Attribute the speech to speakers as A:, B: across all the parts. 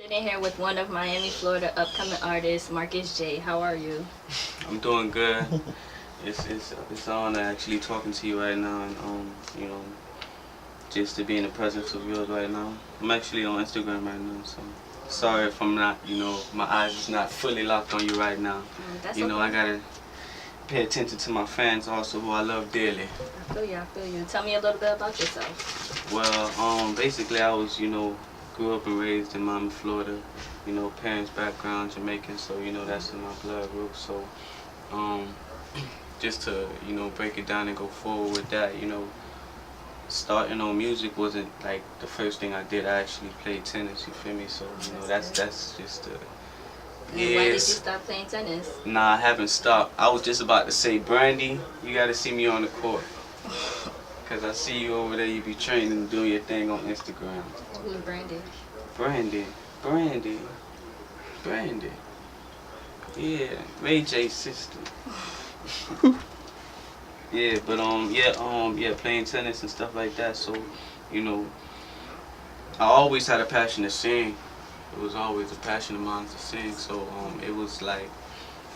A: Sitting here with one of Miami, Florida upcoming artists, Marcus J. How are you?
B: I'm doing good. It's an honor actually talking to you right now, and you know, just to be in the presence of yours right now. I'm actually on Instagram right now, so sorry if I'm not, my eyes is not fully locked on you right now.
A: That's
B: You know, I
A: okay.
B: gotta pay attention to my fans also, who I love dearly.
A: I feel you. I feel you. Tell me a little bit about yourself.
B: Well, basically I was, grew up and raised in Miami, Florida. Parents' background Jamaican, so that's in my blood group. So, um, just to break it down and go forward with that, starting on music wasn't like the first thing I did. I actually played tennis. You feel me? So that's just the
A: And when did you stop playing tennis?
B: Nah, I haven't stopped. I was just about to say, Brandy, you got to see me on the court. Cause I see you over there. You be training and doing your thing on Instagram.
A: Who's Brandy?
B: Brandy, Brandy, Brandy. Yeah, Ray J's sister. Yeah, but yeah, playing tennis and stuff like that. So, you know, I always had a passion to sing. It was always a passion of mine to sing. So, it was like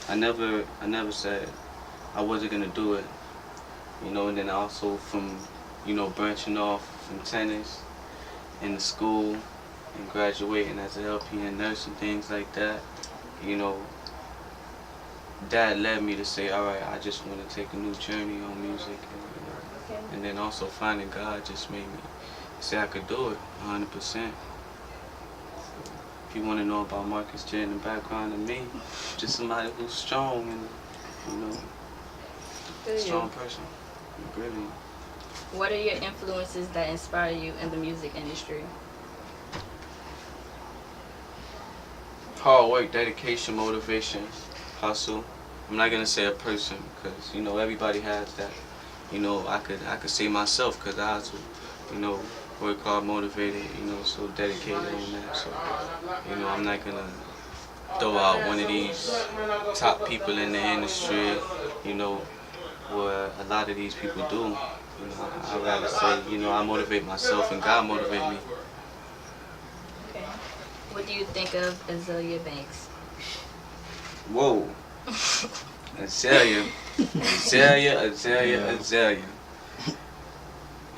B: I never said I wasn't gonna do it. And then also from, branching off from tennis into school and graduating as an LPN nurse and things like that. You know, that led me to say, all right, I just want to take a new journey on music, and then also finding God just made me say I could do it 100%. If you want to know about Marcus J in the background of me, just somebody who's strong and, strong person, brilliant.
A: What are your influences that inspire you in the music industry?
B: Hard work, dedication, motivation, hustle. I'm not gonna say a person because everybody has that. I could say myself because I hustle. Work hard, motivated. So dedicated on that. So I'm not gonna throw out one of these top people in the industry. You know, what a lot of these people do. I'd rather say I motivate myself and God motivate me.
A: Okay. What do you think of Azalea Banks?
B: Whoa. Azalea. Azalea.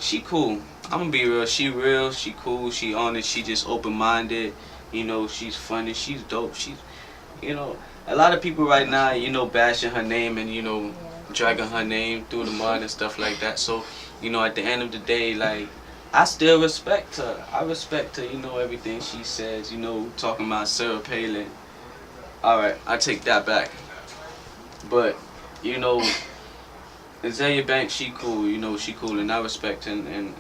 B: She cool. I'm gonna be real. She real. She cool. She honest. She just open minded. She's funny. She's dope. A lot of people right now, bashing her name and, dragging her name through the mud and stuff like that. So, at the end of the day, like, I still respect her. I respect her, everything she says, talking about Sarah Palin. Alright, I take that back. But, Azalea Banks, she cool, she cool, and I respect her, and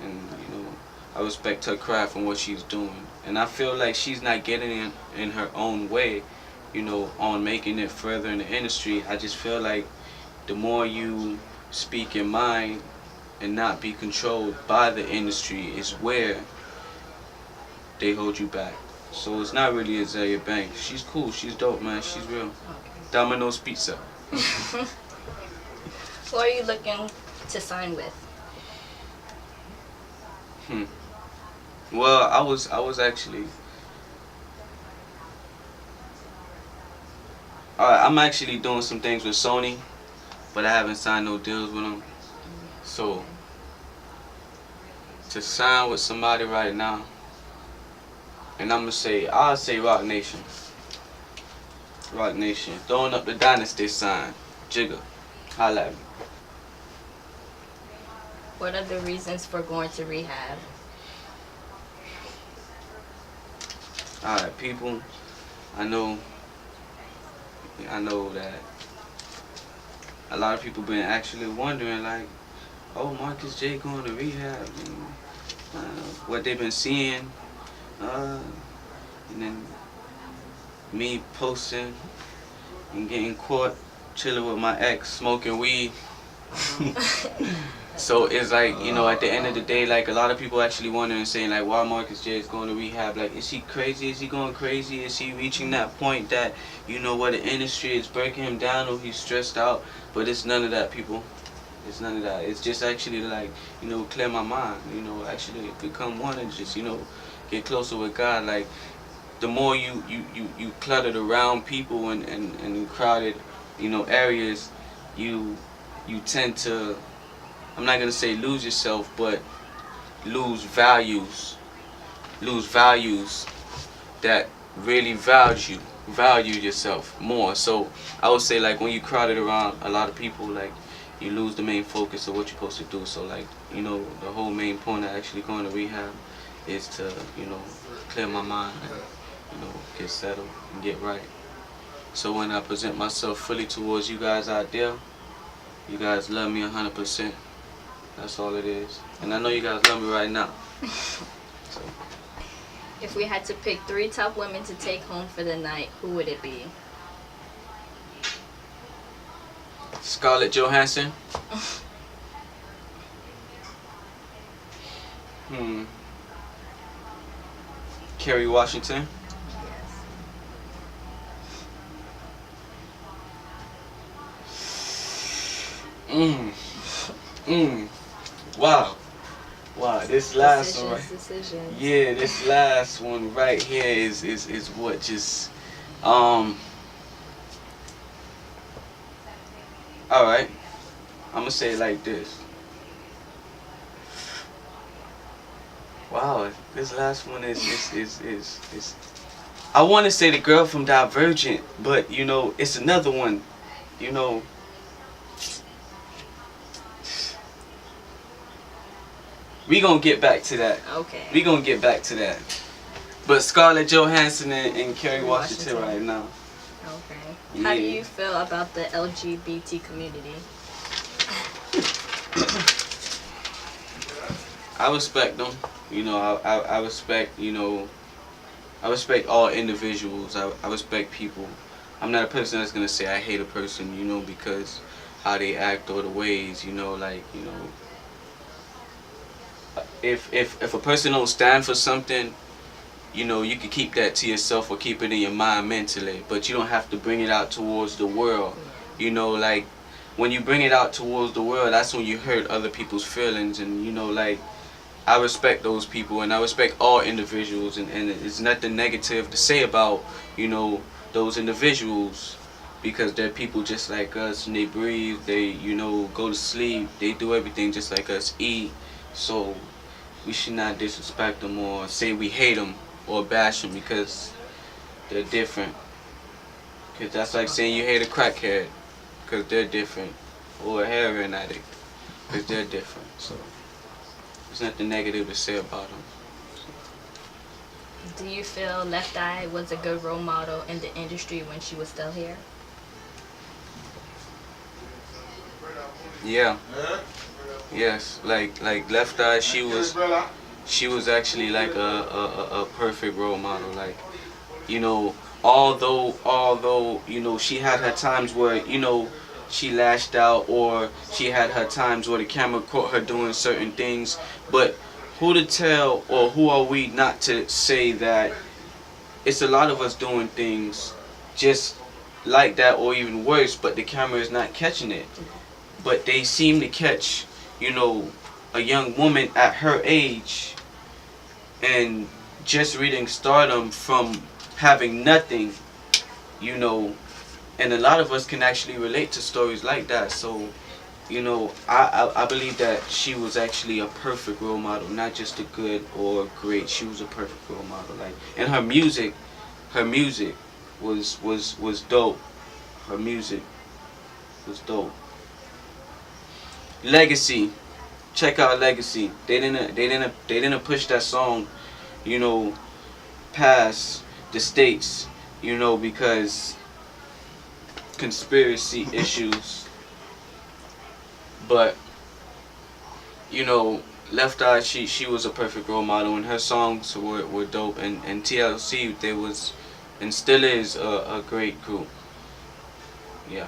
B: I respect her craft and what she's doing. And I feel like she's not getting in her own way, on making it further in the industry. I just feel like the more you speak your mind and not be controlled by the industry is where they hold you back. So it's not really Azalea Banks. She's cool, she's dope, man, she's real. Domino's Pizza.
A: Who are you looking to sign with?
B: Well, I was actually. Alright, I'm actually doing some things with Sony, but I haven't signed no deals with them. So to sign with somebody right now, and I'll say Rock Nation. Rock Nation. Throwing up the Dynasty sign. Jigga. Holla at me.
A: What are the reasons for going to rehab?
B: Alright, people, I know that a lot of people been actually wondering, like, oh, Marcus J going to rehab, what they've been seeing, and then me posting and getting caught chilling with my ex, smoking weed. So it's like, at the end of the day, like, a lot of people actually wondering, saying, like, why Marcus J is going to rehab. Like, is he crazy? Is he going crazy? Is he reaching that point that, where the industry is breaking him down, or he's stressed out? But it's none of that, people. It's none of that. It's just actually, like, clear my mind, actually become one and just, get closer with God. Like, the more you cluttered around people and crowded, areas, you tend to, I'm not gonna say lose yourself, but lose values, lose values that really value yourself more. So I would say, like, when you crowded around a lot of people, like, you lose the main focus of what you're supposed to do. So, like, the whole main point of actually going to rehab is to, clear my mind and, get settled and get right. So when I present myself fully towards you guys out there, you guys love me 100%. That's all it is. And I know you guys love me right now. So.
A: If we had to pick 3 top women to take home for the night, who would it be?
B: Scarlett Johansson. Kerry Washington. Wow. Wow, this last one right.
A: Decisions.
B: Yeah, this last one right here is what just alright. I'm gonna say it like this. Wow, this last one is I wanna say the girl from Divergent, but it's another one. We gonna get back to that.
A: Okay.
B: We gonna get back to that. But Scarlett Johansson and Kerry Washington right now.
A: Okay.
B: Yeah.
A: How do you feel about the LGBT community?
B: I respect them. I respect. I respect all individuals. I respect people. I'm not a person that's gonna say I hate a person. Because how they act or the ways. If a person don't stand for something, you can keep that to yourself or keep it in your mind mentally, but you don't have to bring it out towards the world. Like, when you bring it out towards the world, that's when you hurt other people's feelings. And like, I respect those people, and I respect all individuals, and it's nothing negative to say about those individuals, because they're people just like us, and they breathe, they go to sleep, they do everything just like us, eat. So we should not disrespect them or say we hate them or bash them because they're different. Because that's like saying you hate a crackhead because they're different, or a heroin addict because they're different. So there's nothing negative to say about them.
A: Do you feel Left Eye was a good role model in the industry when she was still here?
B: Yeah. Yes, like Left Eye, she was actually like a perfect role model. Like, although she had her times where she lashed out, or she had her times where the camera caught her doing certain things, but who to tell, or who are we not to say that it's a lot of us doing things just like that or even worse, but the camera is not catching it. But they seem to catch a young woman at her age and just reading stardom from having nothing, and a lot of us can actually relate to stories like that. So, I believe that she was actually a perfect role model, not just a good or great. She was a perfect role model. Like, and her music was dope. Her music was dope. Legacy, check out Legacy. They didn't push that song, past the states, because conspiracy issues. But Left Eye, she was a perfect role model, and her songs were dope. And TLC, they was and still is a great group. Yeah.